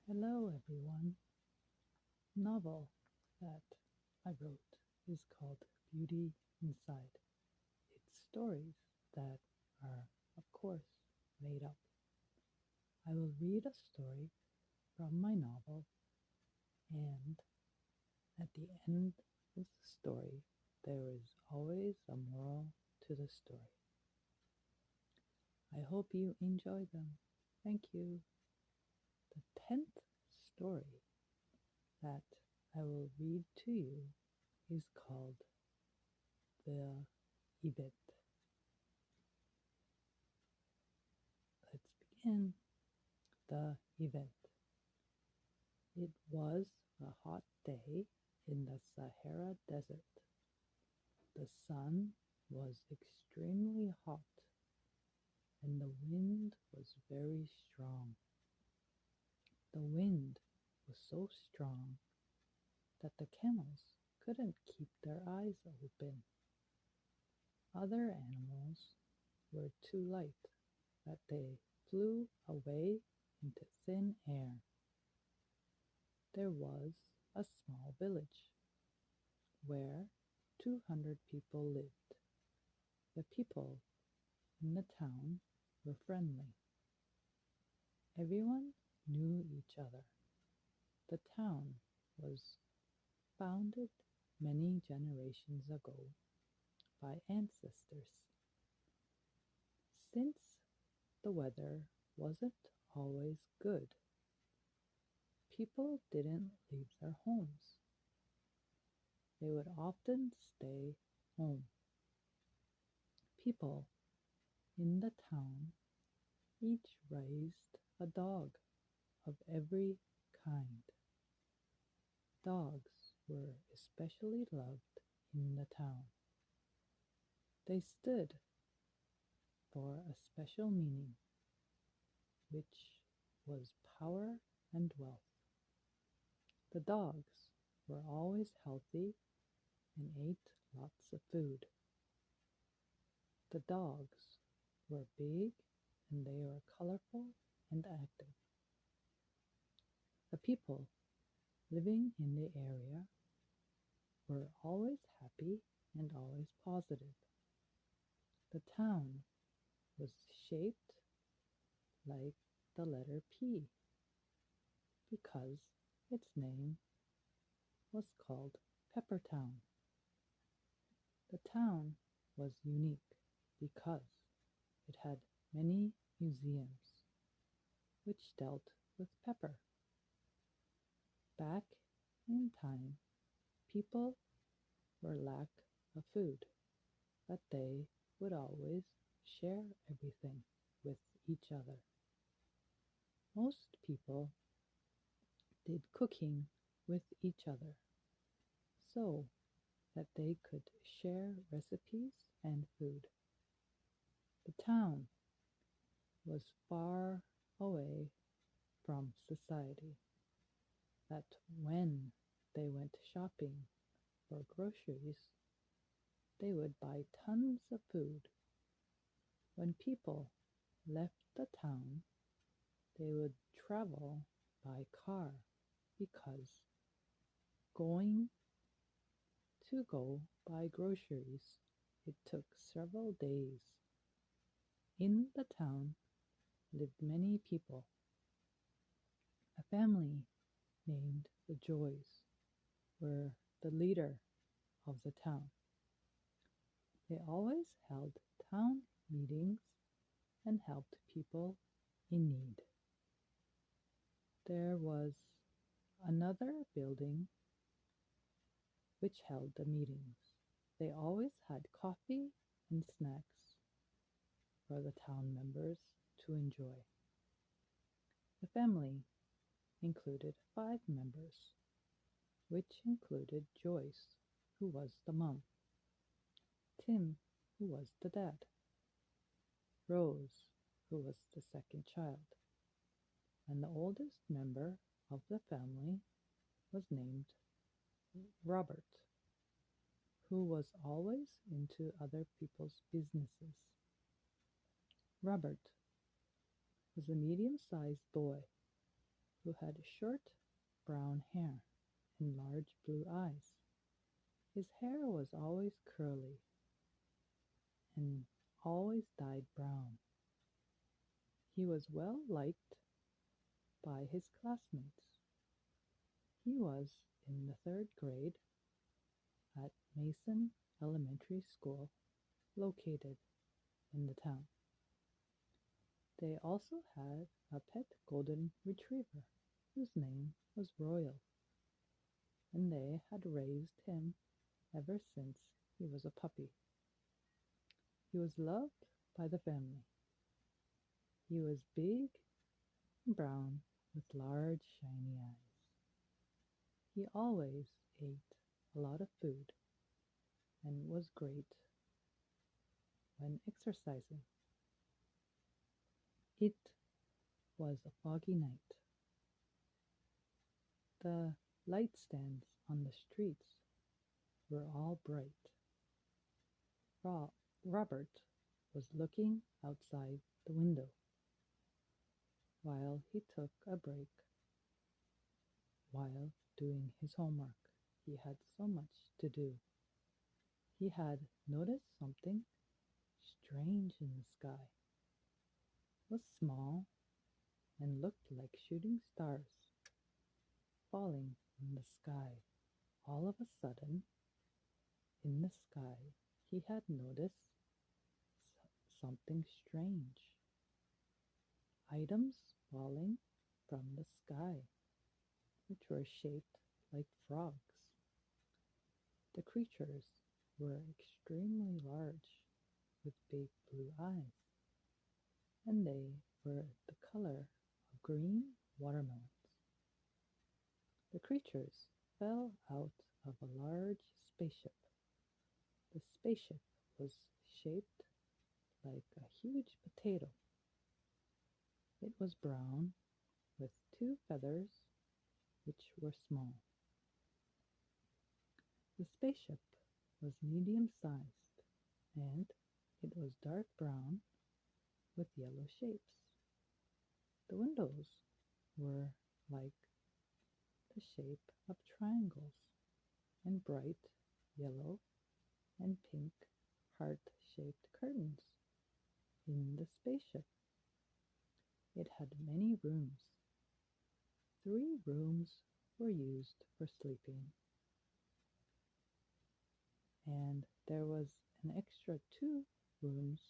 Hello, everyone. Novel that I wrote is called Beauty Inside. It's stories that are, of course, made up. I will read a story from my novel, and at the end of the story, there is always a moral to the story. I hope you enjoy them. Thank you. The 10th story that I will read to you is called The Event. Let's begin. The event. It was a hot day in the Sahara Desert. The sun was extremely hot and the wind was very strong. The wind was so strong that the camels couldn't keep their eyes open. Other animals were too light that they flew away into thin air. There was a small village where 200 people lived. The people in the town were friendly. Everyone knew each other. The town was founded many generations ago by ancestors. Since the weather wasn't always good, people didn't leave their homes. They would often stay home. People in the town each raised a dog of every kind. Dogs were especially loved in the town. They stood for a special meaning, which was power and wealth. The dogs were always healthy and ate lots of food. The dogs were big and they were colorful and active. The people living in the area were always happy and always positive. The town was shaped like the letter P because its name was called Peppertown. The town was unique because it had many museums which dealt with pepper. Back in time, people were lack of food, but they would always share everything with each other. Most people did cooking with each other so that they could share recipes and food. The town was far away from society, that when they went shopping for groceries, they would buy tons of food. When people left the town, they would travel by car because going to go buy groceries, it took several days. In the town lived many people. A family named the Joys were the leader of the town. They always held town meetings and helped people in need. There was another building which held the meetings. They always had coffee and snacks for the town members to enjoy. The family included 5 members, which included Joyce, who was the mom, Tim, who was the dad, Rose, who was the second child, and the oldest member of the family was named Robert, who was always into other people's businesses. Robert was a medium-sized boy. who had short brown hair and large blue eyes. His hair was always curly and always dyed brown. He was well liked by his classmates. He was in the third grade at Mason Elementary School, located in the town. They also had a pet golden retriever whose name was Royal, and they had raised him ever since he was a puppy. He was loved by the family. He was big and brown with large shiny eyes. He always ate a lot of food and was great when exercising. It was a foggy night. The light stands on the streets were all bright. Robert was looking outside the window while he took a break while doing his homework. He had so much to do. He had noticed something strange in the sky. It was small and looked like shooting stars falling in the sky. All of a sudden, in the sky, he had noticed something strange. Items falling from the sky, which were shaped like frogs. The creatures were extremely large with big blue eyes, and they were the color of green watermelons. The creatures fell out of a large spaceship. The spaceship was shaped like a huge potato. It was brown with two feathers which were small. The spaceship was medium-sized and it was dark brown with yellow shapes. The windows were like the shape of triangles and bright yellow and pink heart-shaped curtains in the spaceship. It had many rooms. 3 rooms were used for sleeping, and there was an extra 2 rooms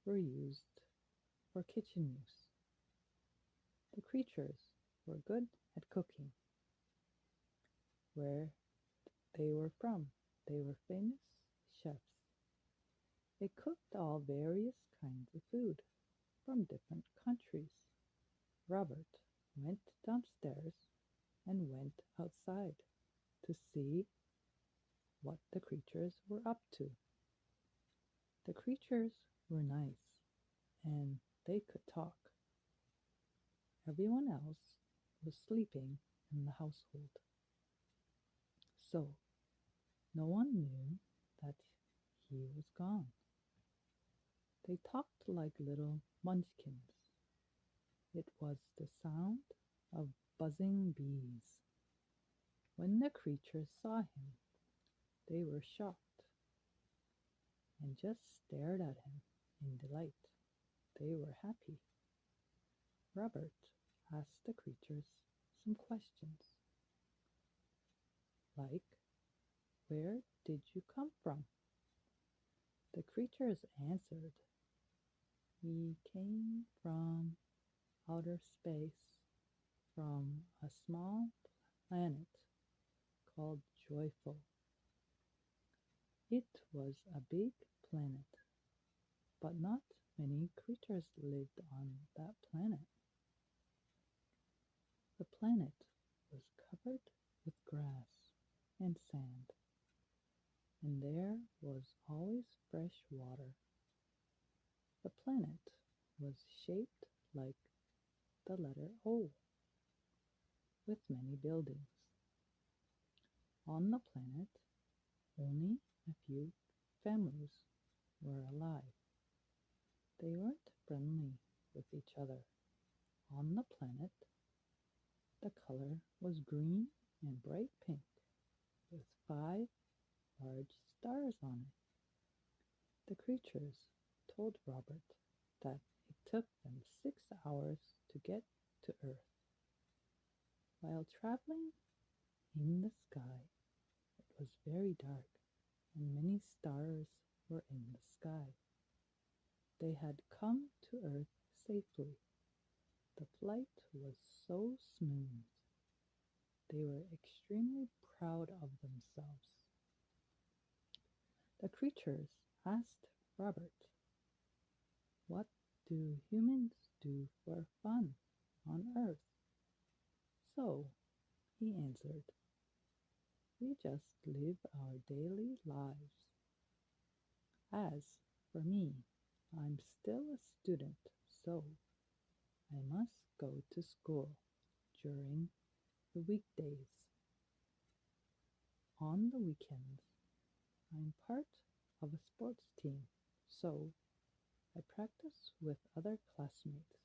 were used for kitchen use. The creatures were good at cooking. Where they were from, they were famous chefs. They cooked all various kinds of food from different countries. Robert went downstairs and went outside to see what the creatures were up to. The creatures were nice and they could talk. Everyone else was sleeping in the household. So no one knew that he was gone. They talked like little munchkins. It was the sound of buzzing bees. When the creatures saw him, they were shocked and just stared at him in delight. They were happy. Robert asked the creatures some questions, like, "Where did you come from?" The creatures answered, "We came from outer space, from a small planet called Joyful." It was a big planet, but not many creatures lived on that planet. The planet was covered with grass and sand, and there was always fresh water. The planet was shaped like the letter O, with many buildings. On the planet, only a few families were alive. They weren't friendly with each other. On the planet, The color was green and bright pink, with 5 large stars on it. The creatures told Robert that it took them 6 hours to get to Earth. While traveling in the sky, it was very dark, and many stars were in the sky. They had come to Earth safely. The flight was so smooth. They were extremely proud of themselves. The creatures asked Robert, "What do humans do for fun on Earth?" So he answered, "We just live our daily lives. As for me, I'm still a student, so I must go to school during the weekdays. On the weekends, I'm part of a sports team, so I practice with other classmates."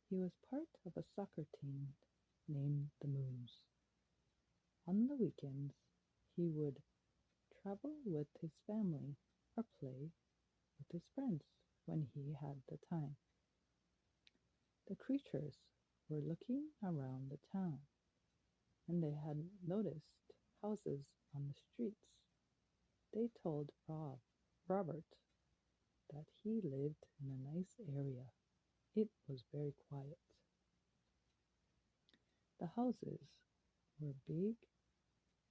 He was part of a soccer team named the Moons. On the weekends, he would travel with his family or play with his friends when he had the time. The creatures were looking around the town, and they had noticed houses on the streets. They told Robert that he lived in a nice area. It was very quiet. The houses were big,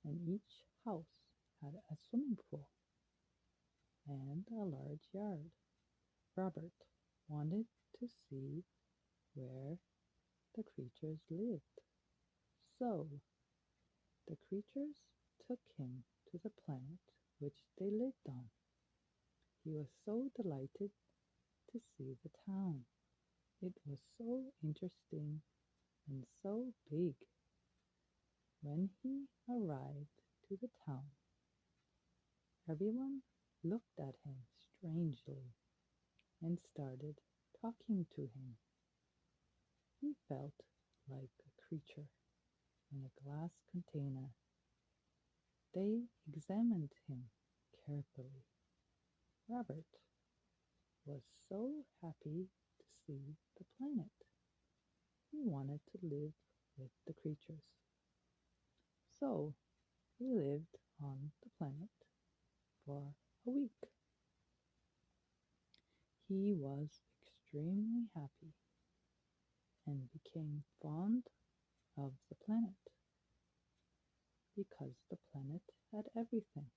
and each house had a swimming pool and a large yard. Robert wanted to see where the creatures lived. So the creatures took him to the planet which they lived on. He was so delighted to see the town. It was so interesting and so big. When he arrived to the town, everyone looked at him strangely and started talking to him. He felt like a creature in a glass container. They examined him carefully. Robert was so happy to see the planet. He wanted to live with the creatures. So he lived on the planet for a week. He was extremely happy and became fond of the planet because the planet had everything.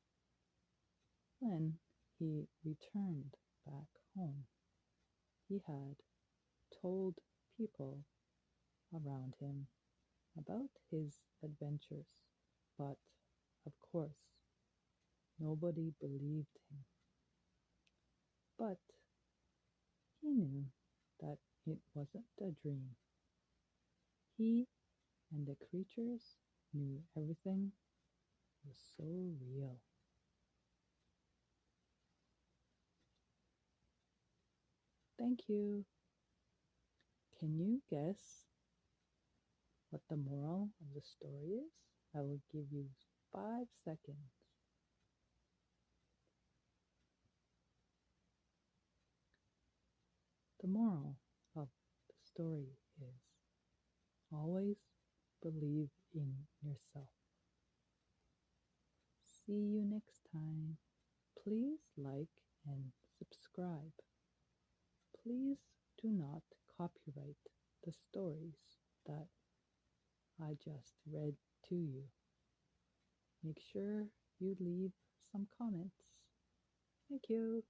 When he returned back home, he had told people around him about his adventures, but of course, nobody believed him. But he knew that it wasn't a dream. He and the creatures knew everything was so real. Thank you. Can you guess what the moral of the story is? I will give you 5 seconds. The moral of the story is always believe in yourself. See you next time. Please like and subscribe. Please do not copyright the stories that I just read to you. Make sure you leave some comments. Thank you.